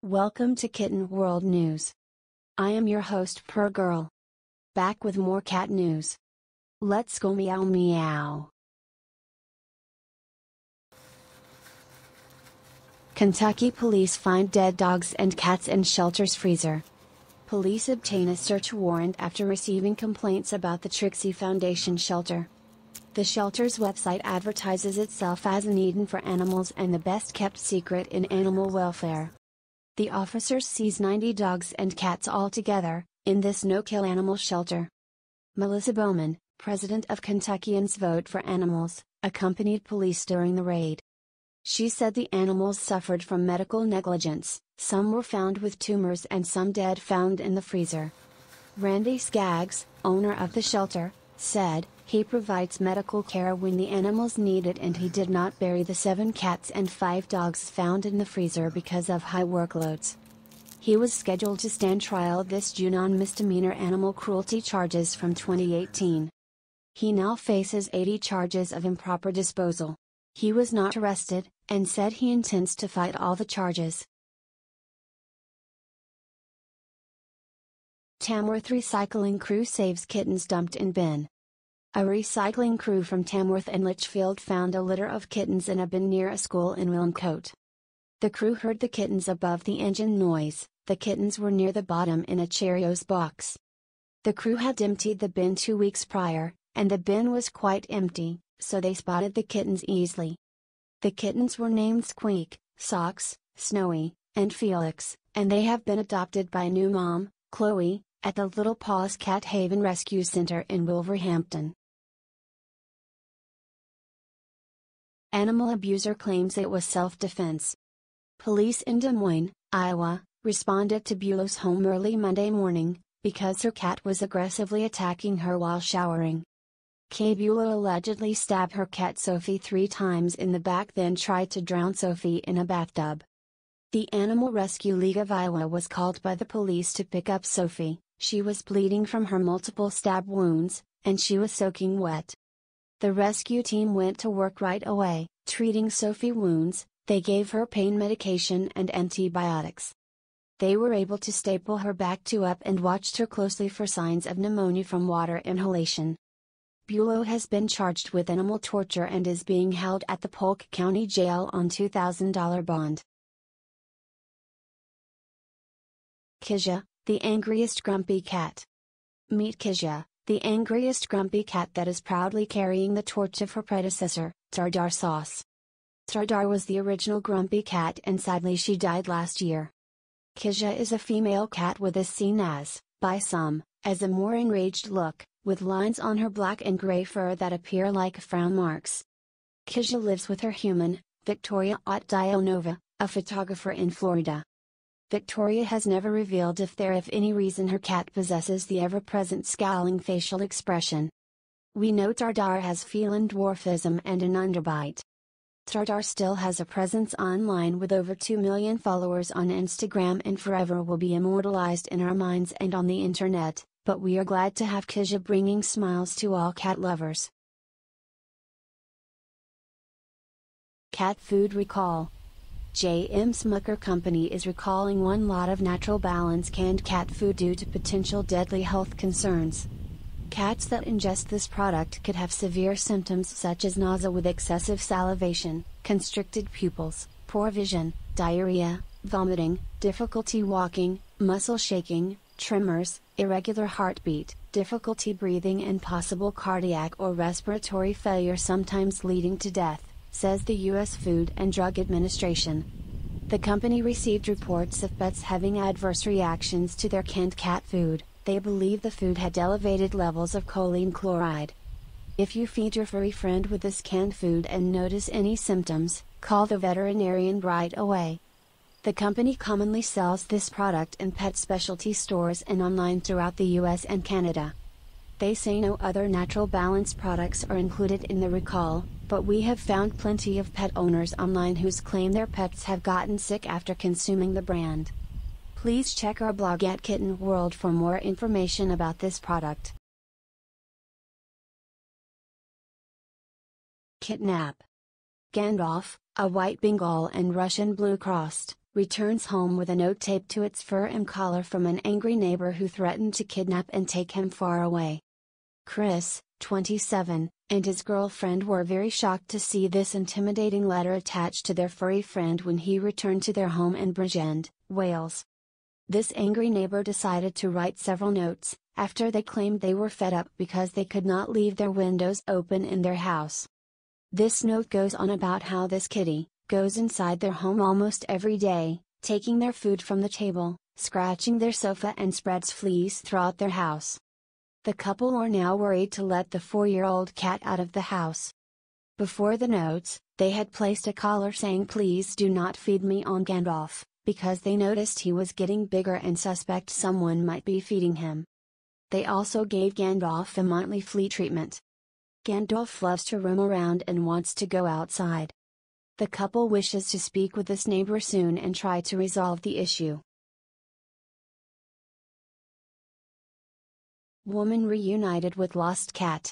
Welcome to Kitten-World News. I am your host Purr Gurl. Back with more cat news. Let's go meow meow. Kentucky police find dead dogs and cats in shelter's freezer. Police obtain a search warrant after receiving complaints about the Trixie Foundation shelter. The shelter's website advertises itself as an Eden for animals and the best kept secret in animal welfare. The officers seize 90 dogs and cats altogether, in this no-kill animal shelter. Melissa Bowman, president of Kentuckians Vote for Animals, accompanied police during the raid. She said the animals suffered from medical negligence, some were found with tumors and some dead found in the freezer. Randy Skaggs, owner of the shelter, said, he provides medical care when the animals need it, and he did not bury the 7 cats and 5 dogs found in the freezer because of high workloads. He was scheduled to stand trial this June on misdemeanor animal cruelty charges from 2018. He now faces 80 charges of improper disposal. He was not arrested, and said he intends to fight all the charges. Tamworth recycling crew saves kittens dumped in bin. A recycling crew from Tamworth and Litchfield found a litter of kittens in a bin near a school in Wilmcote. The crew heard the kittens above the engine noise. The kittens were near the bottom in a Cheerios box. The crew had emptied the bin 2 weeks prior, and the bin was quite empty, so they spotted the kittens easily. The kittens were named Squeak, Socks, Snowy, and Felix, and they have been adopted by new mom, Chloe, at the Little Paws Cat Haven Rescue Center in Wolverhampton. Animal abuser claims it was self-defense. Police in Des Moines, Iowa, responded to Beulah's home early Monday morning, because her cat was aggressively attacking her while showering. Kay Beulah allegedly stabbed her cat Sophie 3 times in the back, then tried to drown Sophie in a bathtub. The Animal Rescue League of Iowa was called by the police to pick up Sophie. She was bleeding from her multiple stab wounds, and she was soaking wet. The rescue team went to work right away, treating Sophie's wounds. They gave her pain medication and antibiotics. They were able to staple her back to up and watched her closely for signs of pneumonia from water inhalation. Beulah has been charged with animal torture and is being held at the Polk County Jail on $2,000 bond. Kisha, the angriest grumpy cat. Meet Kisha, the angriest grumpy cat that is proudly carrying the torch of her predecessor, Tartar Sauce. Tartar was the original grumpy cat and sadly she died last year. Kisha is a female cat with is seen as, by some, as a more enraged look, with lines on her black and gray fur that appear like frown marks. Kisha lives with her human, Victoria Otdionova, a photographer in Florida. Victoria has never revealed if any reason her cat possesses the ever-present scowling facial expression. We know Tartar has feline dwarfism and an underbite. Tartar still has a presence online with over 2 million followers on Instagram and forever will be immortalized in our minds and on the internet, but we are glad to have Kisha bringing smiles to all cat lovers. Cat food recall. J.M. Smucker Company is recalling 1 lot of Natural Balance canned cat food due to potential deadly health concerns. Cats that ingest this product could have severe symptoms such as nausea with excessive salivation, constricted pupils, poor vision, diarrhea, vomiting, difficulty walking, muscle shaking, tremors, irregular heartbeat, difficulty breathing and possible cardiac or respiratory failure, sometimes leading to death, says the U.S. Food and Drug Administration. The company received reports of pets having adverse reactions to their canned cat food. They believe the food had elevated levels of choline chloride. If you feed your furry friend with this canned food and notice any symptoms, call the veterinarian right away. The company commonly sells this product in pet specialty stores and online throughout the US and Canada. They say no other Natural Balance products are included in the recall, but we have found plenty of pet owners online whose claim their pets have gotten sick after consuming the brand. Please check our blog at Kitten-World for more information about this product. Kidnap. Gandalf, a white Bengal and Russian blue crossed, returns home with a note taped to its fur and collar from an angry neighbor who threatened to kidnap and take him far away. Chris, 27, and his girlfriend were very shocked to see this intimidating letter attached to their furry friend when he returned to their home in Bridgend, Wales. This angry neighbor decided to write several notes, after they claimed they were fed up because they could not leave their windows open in their house. This note goes on about how this kitty goes inside their home almost every day, taking their food from the table, scratching their sofa and spreads fleas throughout their house. The couple are now worried to let the 4-year-old cat out of the house. Before the notes, they had placed a collar saying "Please do not feed me" on Gandalf, because they noticed he was getting bigger and suspect someone might be feeding him. They also gave Gandalf a monthly flea treatment. Gandalf loves to roam around and wants to go outside. The couple wishes to speak with this neighbor soon and try to resolve the issue. Woman reunited with lost cat.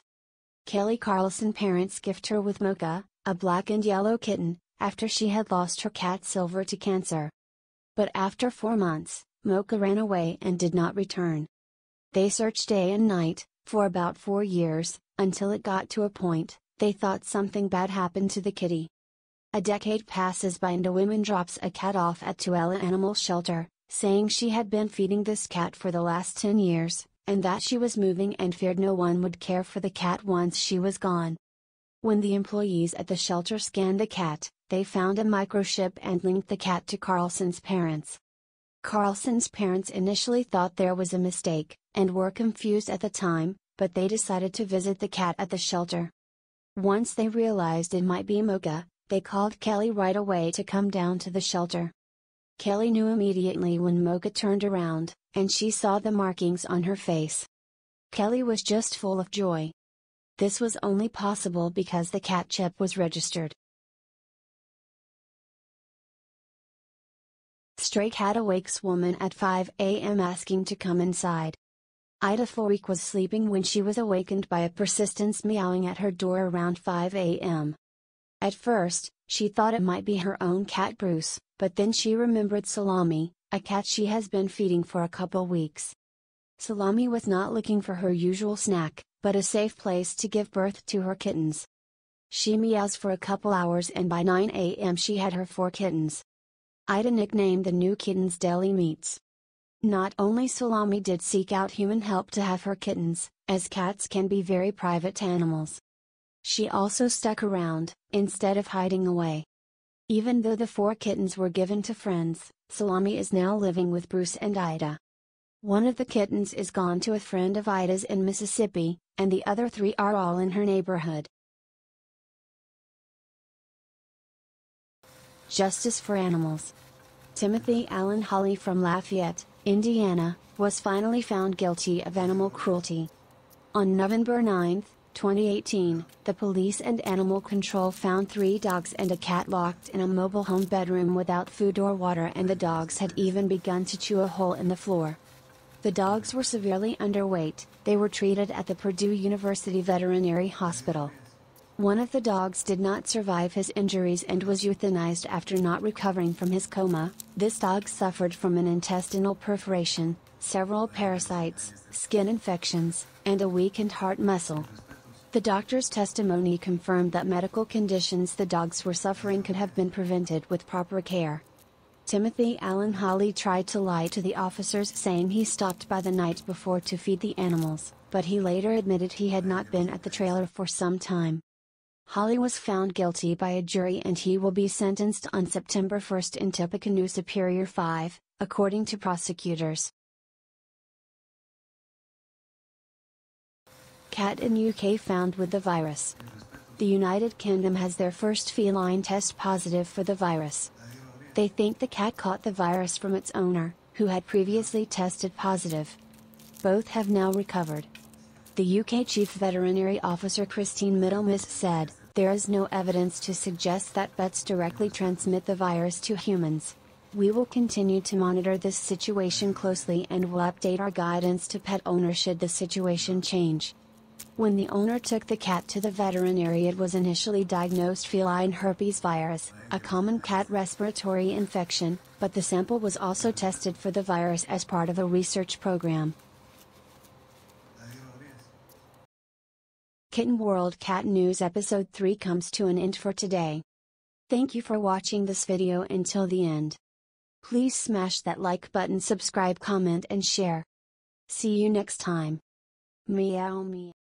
Kelly Carlson parents gift her with Mocha, a black and yellow kitten, after she had lost her cat Silver to cancer. But after 4 months, Mocha ran away and did not return. They searched day and night, for about 4 years, until it got to a point, they thought something bad happened to the kitty. A decade passes by and a woman drops a cat off at Tuella Animal Shelter, saying she had been feeding this cat for the last 10 years, and that she was moving and feared no one would care for the cat once she was gone. When the employees at the shelter scanned the cat, they found a microchip and linked the cat to Carlson's parents. Carlson's parents initially thought there was a mistake, and were confused at the time, but they decided to visit the cat at the shelter. Once they realized it might be Mocha, they called Kelly right away to come down to the shelter. Kelly knew immediately when Mocha turned around, and she saw the markings on her face. Kelly was just full of joy. This was only possible because the cat chip was registered. Stray cat awakes woman at 5 a.m. asking to come inside. Ida Floric was sleeping when she was awakened by a persistent meowing at her door around 5 a.m. At first, she thought it might be her own cat Bruce, but then she remembered Salami, a cat she has been feeding for a couple weeks. Salami was not looking for her usual snack, but a safe place to give birth to her kittens. She meows for a couple hours and by 9 a.m. she had her 4 kittens. Ida nicknamed the new kittens Deli Meats. Not only Salami did seek out human help to have her kittens, as cats can be very private animals. She also stuck around, instead of hiding away. Even though the 4 kittens were given to friends, Salami is now living with Bruce and Ida. One of the kittens is gone to a friend of Ida's in Mississippi, and the other 3 are all in her neighborhood. Justice for animals. Timothy Allen Hawley from Lafayette, Indiana, was finally found guilty of animal cruelty. On November 9, 2018, the police and animal control found 3 dogs and a cat locked in a mobile home bedroom without food or water, and the dogs had even begun to chew a hole in the floor. The dogs were severely underweight. They were treated at the Purdue University Veterinary Hospital. One of the dogs did not survive his injuries and was euthanized after not recovering from his coma. This dog suffered from an intestinal perforation, several parasites, skin infections, and a weakened heart muscle. The doctor's testimony confirmed that medical conditions the dogs were suffering could have been prevented with proper care. Timothy Allen Hawley tried to lie to the officers, saying he stopped by the night before to feed the animals, but he later admitted he had not been at the trailer for some time. Hawley was found guilty by a jury and he will be sentenced on September 1 in Tippecanoe Superior 5, according to prosecutors. Cat in UK found with the virus. The United Kingdom has their first feline test positive for the virus. They think the cat caught the virus from its owner, who had previously tested positive. Both have now recovered. The UK Chief Veterinary Officer Christine Middlemiss said, "There is no evidence to suggest that pets directly transmit the virus to humans. We will continue to monitor this situation closely and will update our guidance to pet owners should the situation change." When the owner took the cat to the veterinary, it was initially diagnosed feline herpes virus, a common cat respiratory infection, but the sample was also tested for the virus as part of a research program. Kitten-World Cat News Episode 3 comes to an end for today. Thank you for watching this video until the end. Please smash that like button, subscribe, comment and share. See you next time. Meow meow.